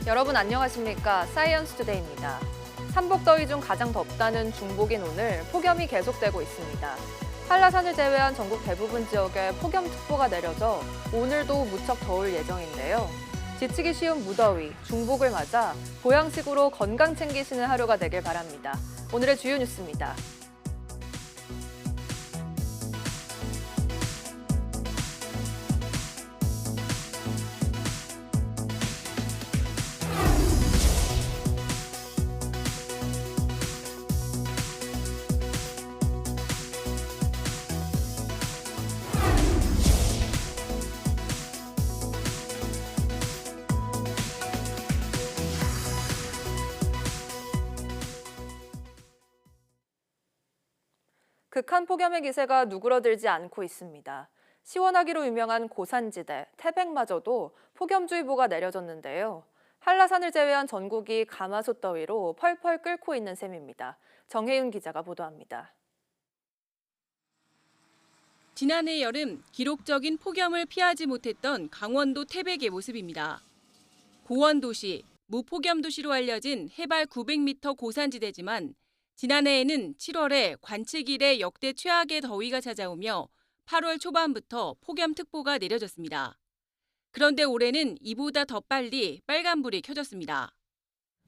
여러분 안녕하십니까? 사이언스 투데이입니다. 삼복더위 중 가장 덥다는 중복인 오늘 폭염이 계속되고 있습니다. 한라산을 제외한 전국 대부분 지역에 폭염특보가 내려져 오늘도 무척 더울 예정인데요. 지치기 쉬운 무더위, 중복을 맞아 보양식으로 건강 챙기시는 하루가 되길 바랍니다. 오늘의 주요 뉴스입니다. 극한 폭염의 기세가 누그러들지 않고 있습니다. 시원하기로 유명한 고산지대, 태백마저도 폭염주의보가 내려졌는데요. 한라산을 제외한 전국이 가마솥 더위로 펄펄 끓고 있는 셈입니다. 정혜윤 기자가 보도합니다. 지난해 여름 기록적인 폭염을 피하지 못했던 강원도 태백의 모습입니다. 고원도시, 무폭염도시로 알려진 해발 900m 고산지대지만 지난해에는 7월에 관측 이래 역대 최악의 더위가 찾아오며 8월 초반부터 폭염특보가 내려졌습니다. 그런데 올해는 이보다 더 빨리 빨간불이 켜졌습니다.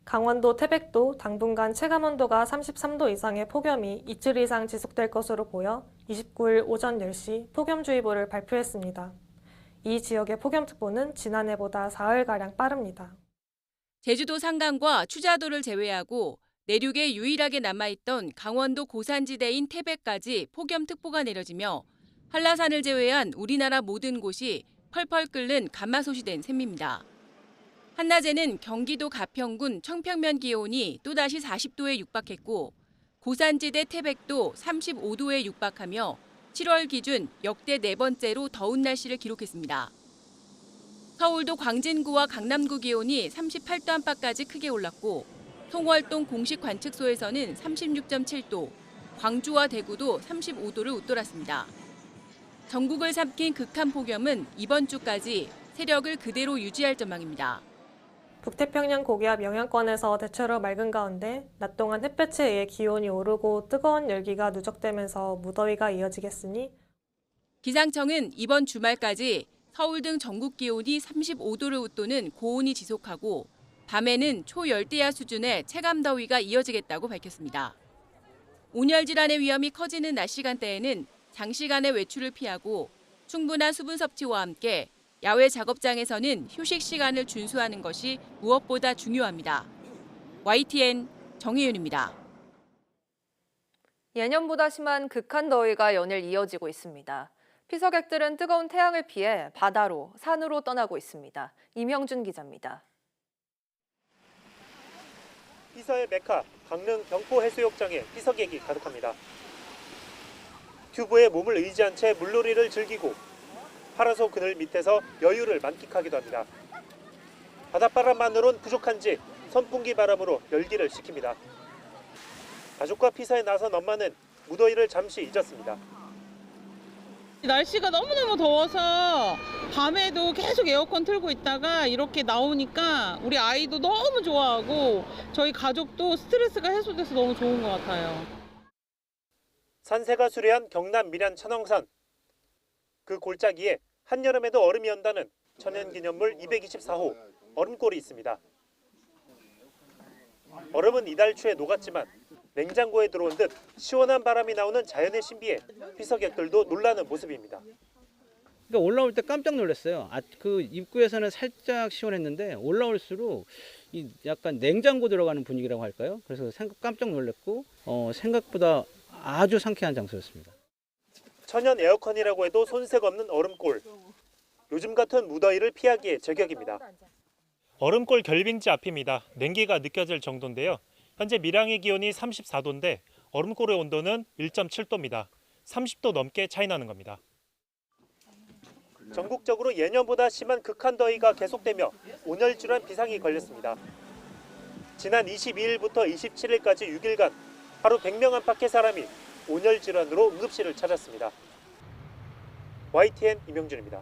강원도 태백도 당분간 체감온도가 33도 이상의 폭염이 이틀 이상 지속될 것으로 보여 29일 오전 10시 폭염주의보를 발표했습니다. 이 지역의 폭염특보는 지난해보다 사흘가량 빠릅니다. 제주도 산간과 추자도를 제외하고 내륙에 유일하게 남아있던 강원도 고산지대인 태백까지 폭염특보가 내려지며 한라산을 제외한 우리나라 모든 곳이 펄펄 끓는 가마솥이 된 셈입니다. 한낮에는 경기도 가평군 청평면 기온이 또다시 40도에 육박했고 고산지대 태백도 35도에 육박하며 7월 기준 역대 네 번째로 더운 날씨를 기록했습니다. 서울도 광진구와 강남구 기온이 38도 안팎까지 크게 올랐고 통월동 공식 관측소에서는 36.7도, 광주와 대구도 35도를 웃돌았습니다. 전국을 삼킨 극한 폭염은 이번 주까지 세력을 그대로 유지할 전망입니다. 북태평양 고기압 영향권에서 대체로 맑은 가운데 낮 동안 햇볕에 의해 기온이 오르고 뜨거운 열기가 누적되면서 무더위가 이어지겠으니 기상청은 이번 주말까지 서울 등 전국 기온이 35도를 웃도는 고온이 지속하고 밤에는 초열대야 수준의 체감더위가 이어지겠다고 밝혔습니다. 온열 질환의 위험이 커지는 낮 시간대에는 장시간의 외출을 피하고 충분한 수분 섭취와 함께 야외 작업장에서는 휴식 시간을 준수하는 것이 무엇보다 중요합니다. YTN 정혜윤입니다. 예년보다 심한 극한 더위가 연일 이어지고 있습니다. 피서객들은 뜨거운 태양을 피해 바다로, 산으로 떠나고 있습니다. 임형준 기자입니다. 피서의 메카, 강릉 경포해수욕장에 피서객이 가득합니다. 튜브에 몸을 의지한 채 물놀이를 즐기고 파라솔 그늘 밑에서 여유를 만끽하기도 합니다. 바닷바람만으론 부족한지 선풍기 바람으로 열기를 식힙니다. 가족과 피서에 나선 엄마는 무더위를 잠시 잊었습니다. 날씨가 너무너무 더워서 밤에도 계속 에어컨 틀고 있다가 이렇게 나오니까 우리 아이도 너무 좋아하고 저희 가족도 스트레스가 해소돼서 너무 좋은 것 같아요. 산세가 수려한 경남 밀양 천왕산. 그 골짜기에 한여름에도 얼음이 연다는 천연기념물 224호 얼음골이 있습니다. 얼음은 이달 초에 녹았지만 냉장고에 들어온 듯 시원한 바람이 나오는 자연의 신비에 피서객들도 놀라는 모습입니다. 그러니까 올라올 때 깜짝 놀랐어요. 그 입구에서는 살짝 시원했는데 올라올수록 약간 냉장고 들어가는 분위기라고 할까요? 그래서 깜짝 놀랐고 생각보다 아주 상쾌한 장소였습니다. 천연 에어컨이라고 해도 손색 없는 얼음골. 요즘 같은 무더위를 피하기에 제격입니다. 얼음골 결빙지 앞입니다. 냉기가 느껴질 정도인데요. 현재 밀양의 기온이 34도인데 얼음골의 온도는 1.7도입니다. 30도 넘게 차이 나는 겁니다. 전국적으로 예년보다 심한 극한 더위가 계속되며 온열질환 비상이 걸렸습니다. 지난 22일부터 27일까지 6일간 하루 100명 안팎의 사람이 온열질환으로 응급실을 찾았습니다. YTN 임영준입니다.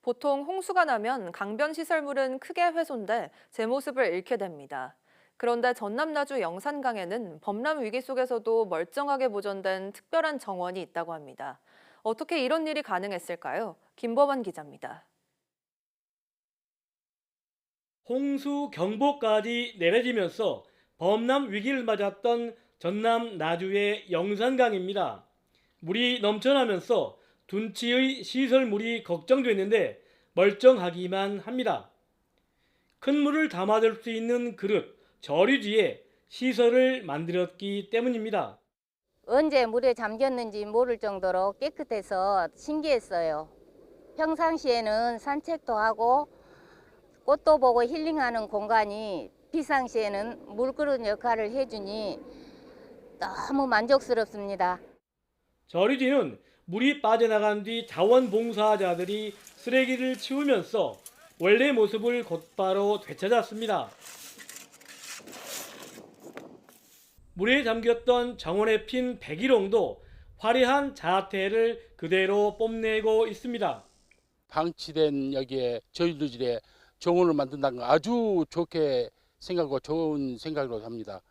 보통 홍수가 나면 강변 시설물은 크게 훼손돼 제 모습을 잃게 됩니다. 그런데 전남 나주 영산강에는 범람 위기 속에서도 멀쩡하게 보존된 특별한 정원이 있다고 합니다. 어떻게 이런 일이 가능했을까요? 김범환 기자입니다. 홍수 경보까지 내려지면서 범람 위기를 맞았던 전남 나주의 영산강입니다. 물이 넘쳐나면서 둔치의 시설물이 걱정됐는데 멀쩡하기만 합니다. 큰 물을 담아둘 수 있는 그릇, 저류지에 시설을 만들었기 때문입니다. 언제 물에 잠겼는지 모를 정도로 깨끗해서 신기했어요. 평상시에는 산책도 하고 꽃도 보고 힐링하는 공간이 비상시에는 물그릇 역할을 해주니 너무 만족스럽습니다. 저류지는 물이 빠져나간 뒤 자원봉사자들이 쓰레기를 치우면서 원래 모습을 곧바로 되찾았습니다. 물에 잠겼던 정원에 핀 백일홍도 화려한 자태를 그대로 뽐내고 있습니다. 방치된 여기에 저희들의 정원을 만든다는 건 아주 좋게 생각하고 좋은 생각으로 합니다.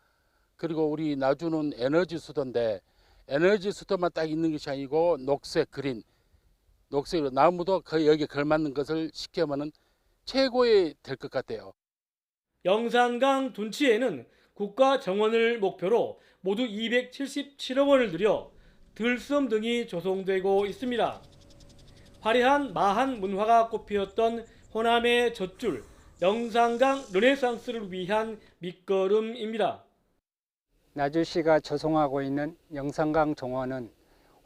그리고 우리 나주는 에너지 수도인데 에너지 수도만 딱 있는 것이 아니고 녹색, 그린, 녹색으로 나무도 거의 여기에 걸맞는 것을 시켜면은 최고의 될 것 같아요. 영산강 둔치에는 국가 정원을 목표로 모두 277억 원을 들여 들섬 등이 조성되고 있습니다. 화려한 마한 문화가 꽃피었던 호남의 젖줄 영산강 르네상스를 위한 밑거름입니다. 나주시가 조성하고 있는 영산강 정원은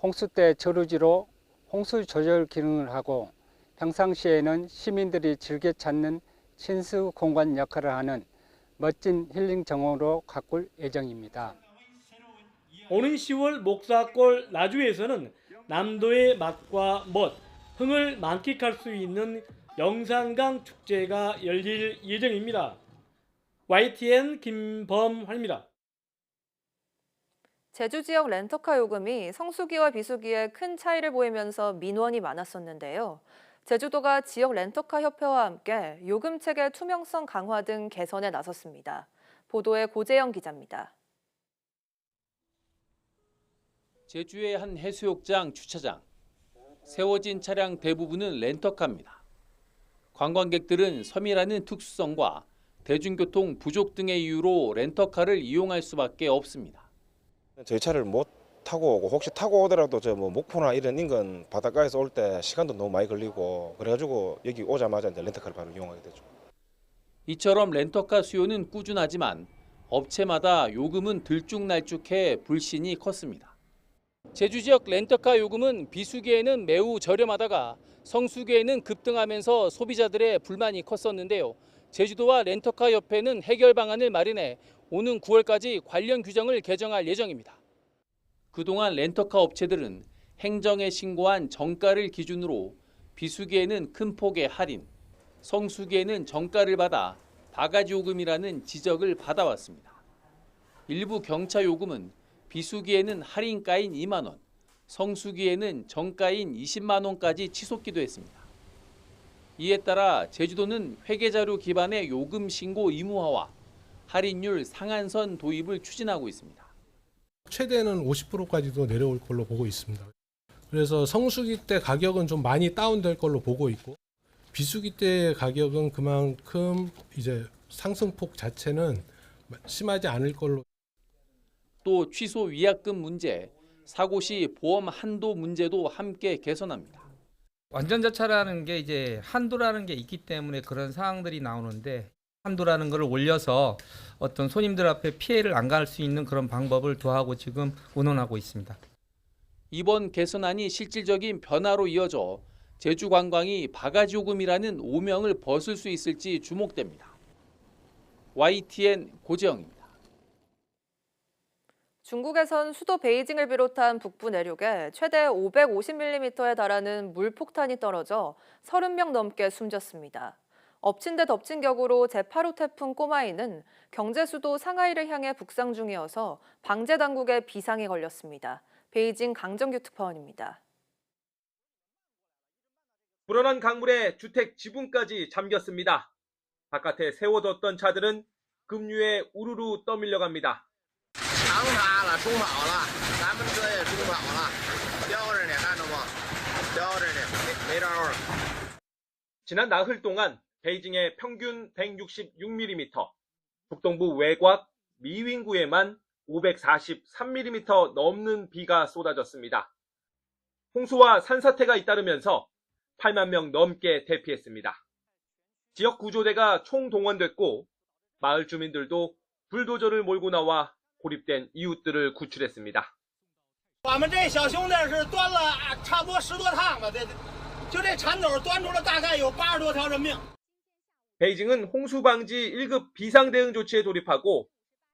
홍수 때 저루지로 홍수 조절 기능을 하고 평상시에는 시민들이 즐겨 찾는 친수 공간 역할을 하는 멋진 힐링 정원으로 가꿀 예정입니다. 오는 10월 목사골 나주에서는 남도의 맛과 멋, 흥을 만끽할 수 있는 영산강 축제가 열릴 예정입니다. YTN 김범환입니다. 제주 지역 렌터카 요금이 성수기와 비수기에 큰 차이를 보이면서 민원이 많았었는데요. 제주도가 지역 렌터카 협회와 함께 요금 체계 투명성 강화 등 개선에 나섰습니다. 보도에 고재영 기자입니다. 제주의 한 해수욕장 주차장. 세워진 차량 대부분은 렌터카입니다. 관광객들은 섬이라는 특수성과 대중교통 부족 등의 이유로 렌터카를 이용할 수밖에 없습니다. 저희 차를 못 타고 오고 혹시 타고 오더라도 저 뭐 목포나 이런 인근 바닷가에서 올 때 시간도 너무 많이 걸리고 그래가지고 여기 오자마자 이제 렌터카를 바로 이용하게 되죠. 이처럼 렌터카 수요는 꾸준하지만 업체마다 요금은 들쭉날쭉해 불신이 컸습니다. 제주 지역 렌터카 요금은 비수기에는 매우 저렴하다가 성수기에는 급등하면서 소비자들의 불만이 컸었는데요. 제주도와 렌터카 협회는 해결 방안을 마련해 오는 9월까지 관련 규정을 개정할 예정입니다. 그동안 렌터카 업체들은 행정에 신고한 정가를 기준으로 비수기에는 큰 폭의 할인, 성수기에는 정가를 받아 바가지 요금이라는 지적을 받아왔습니다. 일부 경차 요금은 비수기에는 할인가인 2만 원, 성수기에는 정가인 20만 원까지 치솟기도 했습니다. 이에 따라 제주도는 회계자료 기반의 요금 신고 의무화와 할인율 상한선 도입을 추진하고 있습니다. 최대는 50%까지도 내려올 걸로 보고 있습니다. 그래서 성수기 때 가격은 좀 많이 다운될 걸로 보고 있고 비수기 때 가격은 그만큼 이제 상승폭 자체는 심하지 않을 걸로. 또 취소 위약금 문제, 사고 시 보험 한도 문제도 함께 개선합니다. 완전자차라는 게 이제 한도라는 게 있기 때문에 그런 상황들이 나오는데 한도라는 걸 올려서 어떤 손님들 앞에 피해를 안 갈 수 있는 그런 방법을 도하고 지금 의논하고 있습니다. 이번 개선안이 실질적인 변화로 이어져 제주 관광이 바가지 요금이라는 오명을 벗을 수 있을지 주목됩니다. YTN 고재영입니다. 중국에선 수도 베이징을 비롯한 북부 내륙에 최대 550mm에 달하는 물폭탄이 떨어져 30명 넘게 숨졌습니다. 엎친 데 덮친 격으로 제8호 태풍 꼬마이는 경제 수도 상하이를 향해 북상 중이어서 방제 당국에 비상이 걸렸습니다. 베이징 강정규 특파원입니다. 불어난 강물에 주택 지붕까지 잠겼습니다. 바깥에 세워뒀던 차들은 급류에 우르르 떠밀려갑니다. 지난 나흘 동안 베이징의 평균 166mm, 북동부 외곽 미윙구에만 543mm 넘는 비가 쏟아졌습니다. 홍수와 산사태가 잇따르면서 8만 명 넘게 대피했습니다. 지역 구조대가 총동원됐고 마을 주민들도 불도저를 몰고 나와 고립된 이웃들을 구출했습니다. 베이징은 홍수 방지 1급 비상대응 조치에 돌입하고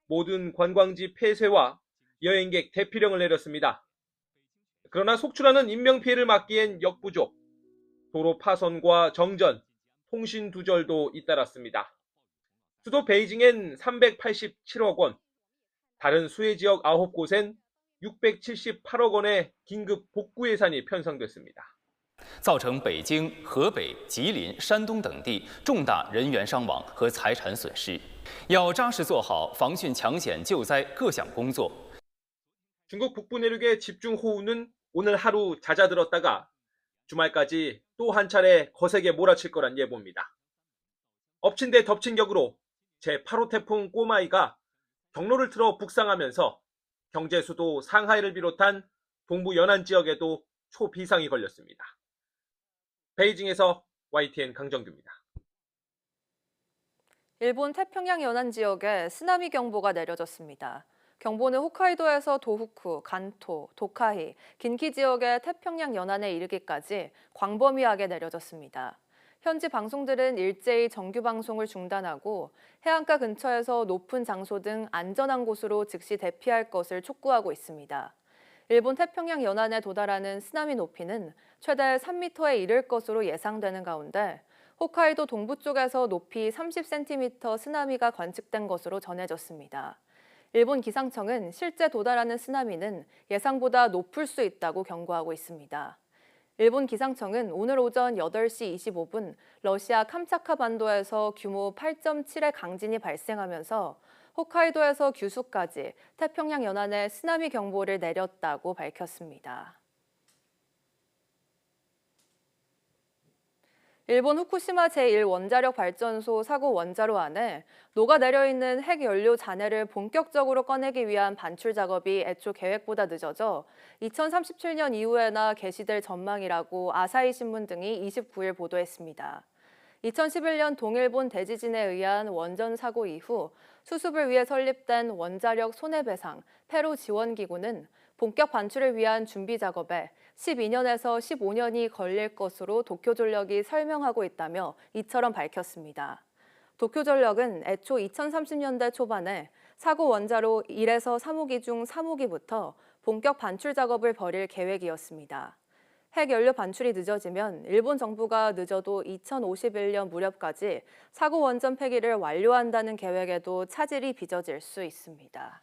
모든 관광지 폐쇄와 여행객 대피령을 내렸습니다. 그러나 속출하는 인명피해를 막기엔 역부족, 도로 파손과 정전, 통신 두절도 잇따랐습니다. 수도 베이징엔 387억 원, 다른 수해 지역 9곳엔 678억 원의 긴급 복구 예산이 편성됐습니다. 造成北京、河北、吉林、山东等地重大人员伤亡和财产损失，要扎实做好防汛抢险救灾各项工作。 중국 북부 내륙의 집중호우는 오늘 하루 잦아들었다가 주말까지 또 한 차례 거세게 몰아칠 거란 예보입니다. 엎친 데 덮친 격으로 제8호 태풍 꼬마이가 경로를 틀어 북상하면서 경제 수도 상하이를 비롯한 동부 연안 지역에도 초비상이 걸렸습니다. 베이징에서 YTN 강정규입니다. 일본 태평양 연안 지역에 쓰나미 경보가 내려졌습니다. 경보는 홋카이도에서 도후쿠, 간토, 도카히, 긴키 지역의 태평양 연안에 이르기까지 광범위하게 내려졌습니다. 현지 방송들은 일제히 정규 방송을 중단하고 해안가 근처에서 높은 장소 등 안전한 곳으로 즉시 대피할 것을 촉구하고 있습니다. 일본 태평양 연안에 도달하는 쓰나미 높이는 최대 3m에 이를 것으로 예상되는 가운데 홋카이도 동부 쪽에서 높이 30cm 쓰나미가 관측된 것으로 전해졌습니다. 일본 기상청은 실제 도달하는 쓰나미는 예상보다 높을 수 있다고 경고하고 있습니다. 일본 기상청은 오늘 오전 8시 25분 러시아 캄차카 반도에서 규모 8.7의 강진이 발생하면서 홋카이도에서 규슈까지 태평양 연안에 쓰나미 경보를 내렸다고 밝혔습니다. 일본 후쿠시마 제1원자력 발전소 사고 원자로 안에 녹아내려 있는 핵연료 잔해를 본격적으로 꺼내기 위한 반출 작업이 애초 계획보다 늦어져 2037년 이후에나 개시될 전망이라고 아사히 신문 등이 29일 보도했습니다. 2011년 동일본 대지진에 의한 원전 사고 이후 수습을 위해 설립된 원자력 손해배상 폐로 지원기구는 본격 반출을 위한 준비 작업에 12년에서 15년이 걸릴 것으로 도쿄전력이 설명하고 있다며 이처럼 밝혔습니다. 도쿄전력은 애초 2030년대 초반에 사고 원자로 1에서 3호기 중 3호기부터 본격 반출 작업을 벌일 계획이었습니다. 핵연료 반출이 늦어지면 일본 정부가 늦어도 2051년 무렵까지 사고 원전 폐기를 완료한다는 계획에도 차질이 빚어질 수 있습니다.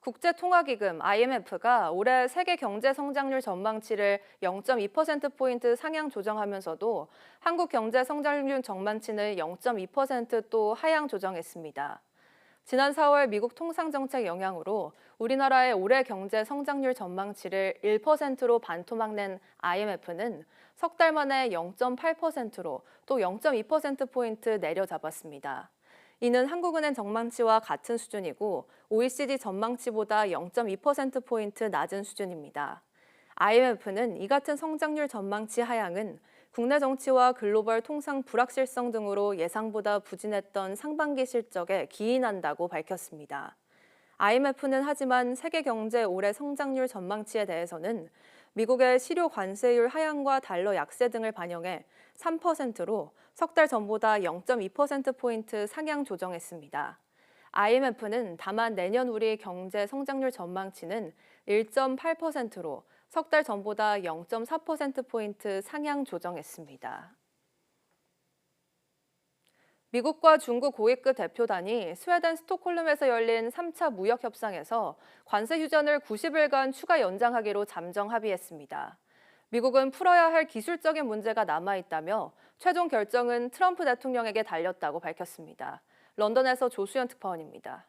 국제통화기금 IMF가 올해 세계 경제 성장률 전망치를 0.2%포인트 상향 조정하면서도 한국 경제 성장률 전망치는 0.2% 또 하향 조정했습니다. 지난 4월 미국 통상정책 영향으로 우리나라의 올해 경제 성장률 전망치를 1%로 반토막 낸 IMF는 석 달 만에 0.8%로 또 0.2%포인트 내려잡았습니다. 이는 한국은행 전망치와 같은 수준이고 OECD 전망치보다 0.2%포인트 낮은 수준입니다. IMF는 이 같은 성장률 전망치 하향은 국내 정치와 글로벌 통상 불확실성 등으로 예상보다 부진했던 상반기 실적에 기인한다고 밝혔습니다. IMF는 하지만 세계 경제 올해 성장률 전망치에 대해서는 미국의 실효 관세율 하향과 달러 약세 등을 반영해 3%로 석 달 전보다 0.2%포인트 상향 조정했습니다. IMF는 다만 내년 우리 경제 성장률 전망치는 1.8%로 석 달 전보다 0.4%포인트 상향 조정했습니다. 미국과 중국 고위급 대표단이 스웨덴 스톡홀름에서 열린 3차 무역 협상에서 관세 휴전을 90일간 추가 연장하기로 잠정 합의했습니다. 미국은 풀어야 할 기술적인 문제가 남아있다며 최종 결정은 트럼프 대통령에게 달렸다고 밝혔습니다. 런던에서 조수연 특파원입니다.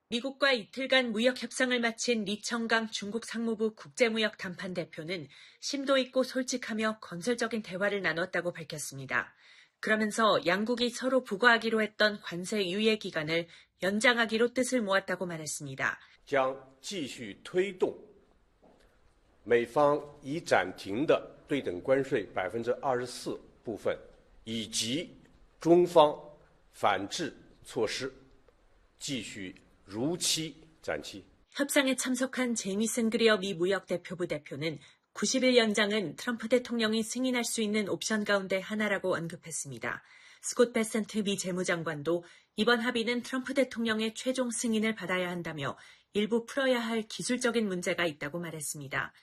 미국과 이틀간 무역 협상을 마친 리청강 중국 상무부 국제무역 담판 대표는 심도 있고 솔직하며 건설적인 대화를 나눴다고 밝혔습니다. 그러면서 양국이 서로 부과하기로 했던 관세 유예 기간을 연장하기로 뜻을 모았다고 말했습니다. 将继续推动美方已暂停的对等关税24%部分，以及中方反制措施，继续如期展期。 협상에 참석한 제니 생그리어 미 무역대표부 대표는 90일 연장은 트럼프 대통령이 승인할 수 있는 옵션 가운데 하나라고 언급했습니다. 스콧 베센트 미 재무장관도 이번 합의는 트럼프 대통령의 최종 승인을 받아야 한다며 일부 풀어야 할 기술적인 문제가 있다고 말했습니다.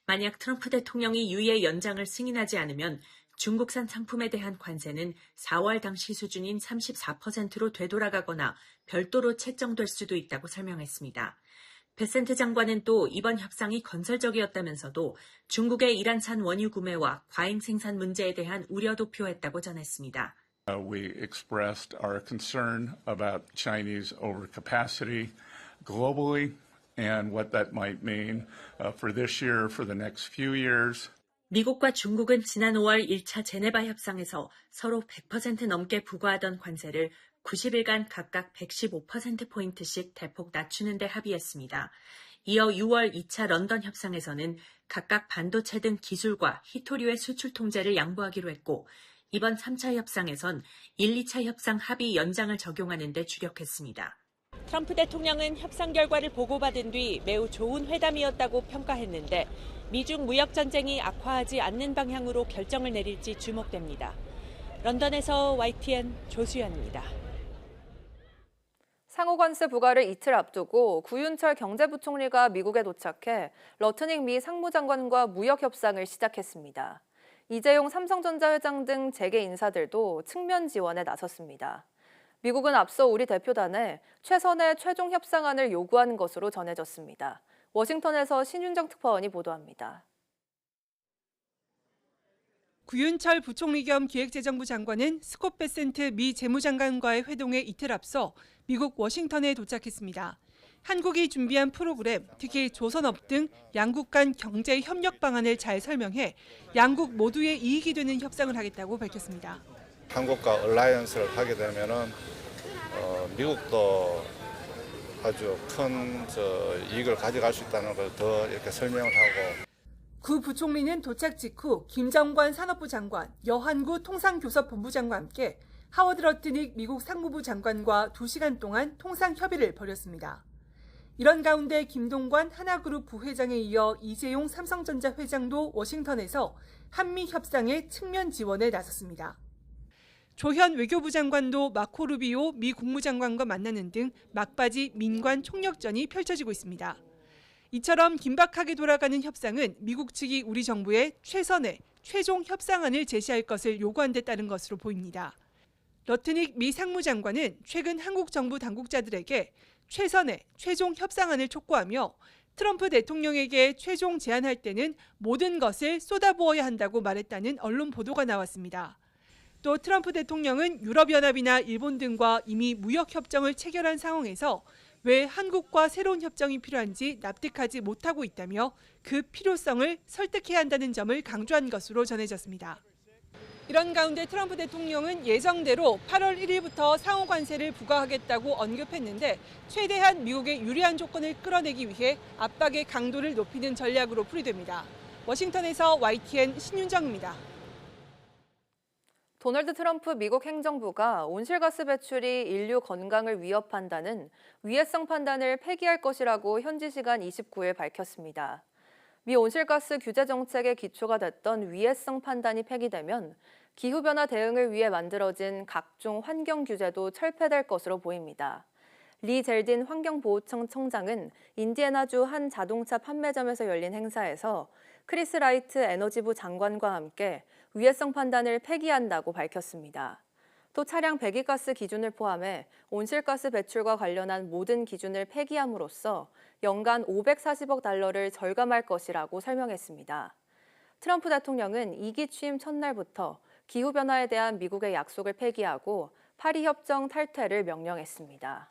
만약 트럼프 대통령이 유예 연장을 승인하지 않으면 중국산 상품에 대한 관세는 4월 당시 수준인 34%로 되돌아가거나 별도로 책정될 수도 있다고 설명했습니다. 베센트 장관은 또 이번 협상이 건설적이었다면서도 중국의 이란산 원유 구매와 과잉 생산 문제에 대한 우려도 표했다고 전했습니다. We expressed our concern about Chinese overcapacity globally and what that might mean for this year, for the next few years. 미국과 중국은 지난 5월 1차 제네바 협상에서 서로 100% 넘게 부과하던 관세를 90일간 각각 115%포인트씩 대폭 낮추는 데 합의했습니다. 이어 6월 2차 런던 협상에서는 각각 반도체 등 기술과 희토류의 수출 통제를 양보하기로 했고 이번 3차 협상에선 1, 2차 협상 합의 연장을 적용하는 데 주력했습니다. 트럼프 대통령은 협상 결과를 보고받은 뒤 매우 좋은 회담이었다고 평가했는데 미중 무역 전쟁이 악화하지 않는 방향으로 결정을 내릴지 주목됩니다. 런던에서 YTN 조수연입니다. 상호관세 부과를 이틀 앞두고 구윤철 경제부총리가 미국에 도착해 러트닉 미 상무장관과 무역 협상을 시작했습니다. 이재용 삼성전자 회장 등 재계 인사들도 측면 지원에 나섰습니다. 미국은 앞서 우리 대표단에 최선의 최종 협상안을 요구한 것으로 전해졌습니다. 워싱턴에서 신윤정 특파원이 보도합니다. 구윤철 부총리 겸 기획재정부 장관은 스콧 베센트 미 재무장관과의 회동에 이틀 앞서 미국 워싱턴에 도착했습니다. 한국이 준비한 프로그램, 특히 조선업 등 양국 간 경제 협력 방안을 잘 설명해 양국 모두의 이익이 되는 협상을 하겠다고 밝혔습니다. 한국과 얼라이언스를 하게 되면은 미국도 아주 큰 이익을 가져갈 수 있다는 걸 더 이렇게 설명을 하고. 구 부총리는 도착 직후 김정관 산업부 장관, 여한구 통상교섭본부장과 함께 하워드 러트닉 미국 상무부 장관과 2시간 동안 통상 협의를 벌였습니다. 이런 가운데 김동관 하나그룹 부회장에 이어 이재용 삼성전자 회장도 워싱턴에서 한미 협상의 측면 지원에 나섰습니다. 조현 외교부 장관도 마코 루비오 미 국무장관과 만나는 등 막바지 민관 총력전이 펼쳐지고 있습니다. 이처럼 긴박하게 돌아가는 협상은 미국 측이 우리 정부에 최선의 최종 협상안을 제시할 것을 요구한 데 따른 것으로 보입니다. 러트닉 미 상무장관은 최근 한국 정부 당국자들에게 최선의 최종 협상안을 촉구하며 트럼프 대통령에게 최종 제안할 때는 모든 것을 쏟아부어야 한다고 말했다는 언론 보도가 나왔습니다. 또 트럼프 대통령은 유럽연합이나 일본 등과 이미 무역협정을 체결한 상황에서 왜 한국과 새로운 협정이 필요한지 납득하지 못하고 있다며 그 필요성을 설득해야 한다는 점을 강조한 것으로 전해졌습니다. 이런 가운데 트럼프 대통령은 예정대로 8월 1일부터 상호관세를 부과하겠다고 언급했는데 최대한 미국의 유리한 조건을 끌어내기 위해 압박의 강도를 높이는 전략으로 풀이됩니다. 워싱턴에서 YTN 신윤정입니다. 도널드 트럼프 미국 행정부가 온실가스 배출이 인류 건강을 위협한다는 위해성 판단을 폐기할 것이라고 현지 시간 29일 밝혔습니다. 미 온실가스 규제 정책의 기초가 됐던 위해성 판단이 폐기되면 기후변화 대응을 위해 만들어진 각종 환경 규제도 철폐될 것으로 보입니다. 리 젤딘 환경보호청 청장은 인디애나주 한 자동차 판매점에서 열린 행사에서 크리스 라이트 에너지부 장관과 함께 위해성 판단을 폐기한다고 밝혔습니다. 또 차량 배기가스 기준을 포함해 온실가스 배출과 관련한 모든 기준을 폐기함으로써 연간 540억 달러를 절감할 것이라고 설명했습니다. 트럼프 대통령은 2기 취임 첫날부터 기후변화에 대한 미국의 약속을 폐기하고 파리 협정 탈퇴를 명령했습니다.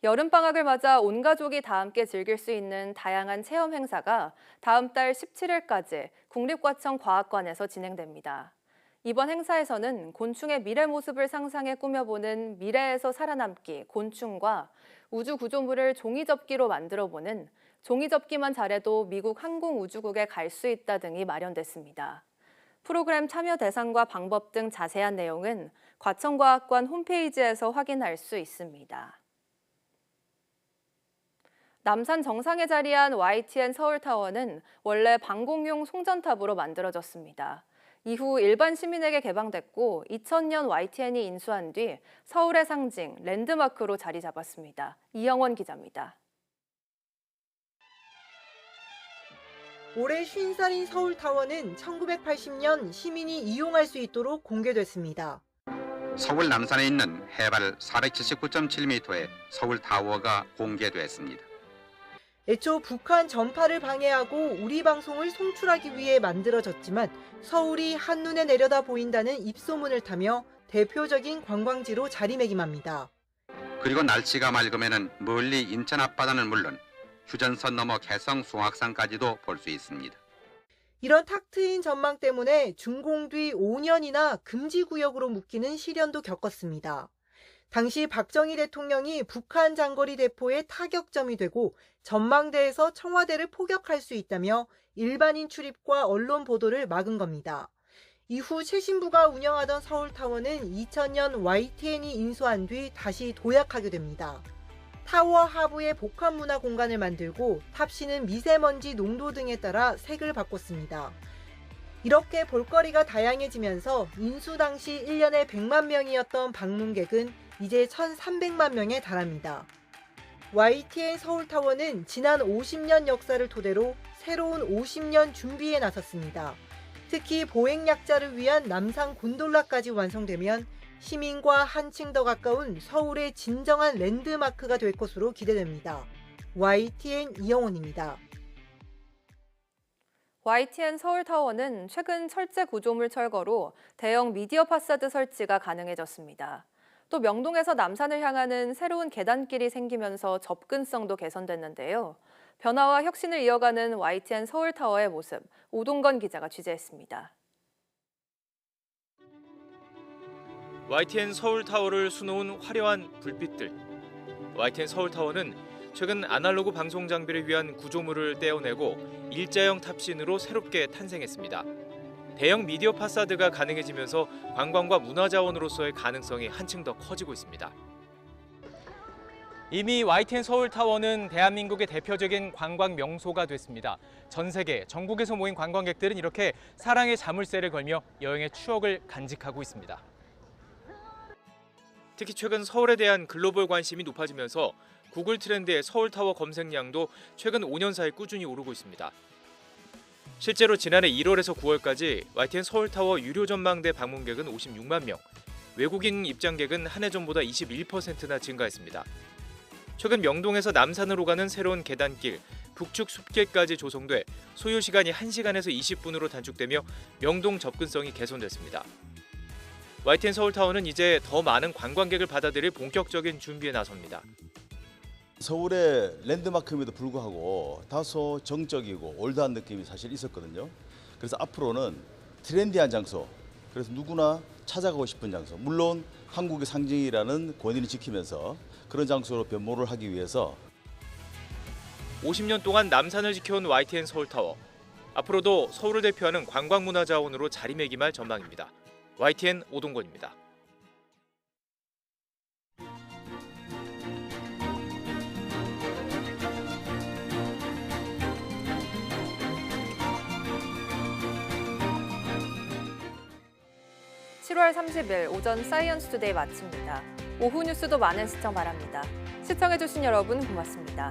여름방학을 맞아 온 가족이 다 함께 즐길 수 있는 다양한 체험 행사가 다음 달 17일까지 국립과천 과학관에서 진행됩니다. 이번 행사에서는 곤충의 미래 모습을 상상해 꾸며보는 미래에서 살아남기 곤충과 우주 구조물을 종이접기로 만들어보는 종이접기만 잘해도 미국 항공우주국에 갈 수 있다 등이 마련됐습니다. 프로그램 참여 대상과 방법 등 자세한 내용은 과천과학관 홈페이지에서 확인할 수 있습니다. 남산 정상에 자리한 YTN 서울타워는 원래 방공용 송전탑으로 만들어졌습니다. 이후 일반 시민에게 개방됐고 2000년 YTN이 인수한 뒤 서울의 상징, 랜드마크로 자리 잡았습니다. 이영원 기자입니다. 올해 50살인 서울타워는 1980년 시민이 이용할 수 있도록 공개됐습니다. 서울 남산에 있는 해발 479.7m의 서울타워가 공개됐습니다. 애초 북한 전파를 방해하고 우리 방송을 송출하기 위해 만들어졌지만 서울이 한눈에 내려다 보인다는 입소문을 타며 대표적인 관광지로 자리매김합니다. 그리고 날씨가 맑으면 멀리 인천 앞바다는 물론 휴전선 넘어 개성 송악산까지도 볼 수 있습니다. 이런 탁 트인 전망 때문에 준공 뒤 5년이나 금지구역으로 묶이는 시련도 겪었습니다. 당시 박정희 대통령이 북한 장거리 대포의 타격점이 되고 전망대에서 청와대를 포격할 수 있다며 일반인 출입과 언론 보도를 막은 겁니다. 이후 최신부가 운영하던 서울타워는 2000년 YTN이 인수한 뒤 다시 도약하게 됩니다. 타워 하부에 복합문화 공간을 만들고 탑시는 미세먼지 농도 등에 따라 색을 바꿨습니다. 이렇게 볼거리가 다양해지면서 인수 당시 1년에 100만 명이었던 방문객은 이제 1,300만 명에 달합니다. YTN 서울타워는 지난 50년 역사를 토대로 새로운 50년 준비에 나섰습니다. 특히 보행약자를 위한 남산 곤돌라까지 완성되면 시민과 한층 더 가까운 서울의 진정한 랜드마크가 될 것으로 기대됩니다. YTN 이영원입니다. YTN 서울타워는 최근 철제 구조물 철거로 대형 미디어 파사드 설치가 가능해졌습니다. 또 명동에서 남산을 향하는 새로운 계단길이 생기면서 접근성도 개선됐는데요. 변화와 혁신을 이어가는 YTN 서울타워의 모습, 오동건 기자가 취재했습니다. YTN 서울타워를 수놓은 화려한 불빛들. YTN 서울타워는 최근 아날로그 방송 장비를 위한 구조물을 떼어내고 일자형 탑신으로 새롭게 탄생했습니다. 대형 미디어 파사드가 가능해지면서 관광과 문화자원으로서의 가능성이 한층 더 커지고 있습니다. 이미 YTN 서울타워는 대한민국의 대표적인 관광 명소가 됐습니다. 전 세계, 전국에서 모인 관광객들은 이렇게 사랑의 자물쇠를 걸며 여행의 추억을 간직하고 있습니다. 특히 최근 서울에 대한 글로벌 관심이 높아지면서 구글 트렌드의 서울타워 검색량도 최근 5년 사이 꾸준히 오르고 있습니다. 실제로 지난해 1월에서 9월까지 YTN 서울타워 유료 전망대 방문객은 56만 명, 외국인 입장객은 한 해 전보다 21%나 증가했습니다. 최근 명동에서 남산으로 가는 새로운 계단길, 북측 숲길까지 조성돼 소요 시간이 1시간에서 20분으로 단축되며 명동 접근성이 개선됐습니다. YTN 서울타워는 이제 더 많은 관광객을 받아들일 본격적인 준비에 나섭니다. 서울의 랜드마크임에도 불구하고 다소 정적이고 올드한 느낌이 사실 있었거든요. 그래서 앞으로는 트렌디한 장소, 그래서 누구나 찾아가고 싶은 장소, 물론 한국의 상징이라는 권위를 지키면서 그런 장소로 변모를 하기 위해서 50년 동안 남산을 지켜온 YTN 서울타워. 앞으로도 서울을 대표하는 관광문화자원으로 자리매김할 전망입니다. YTN 오동권입니다. (7월 30일) 오전 사이언스 투데이 마칩니다. 오후 뉴스도 많은 시청 바랍니다. 시청해주신 여러분 고맙습니다.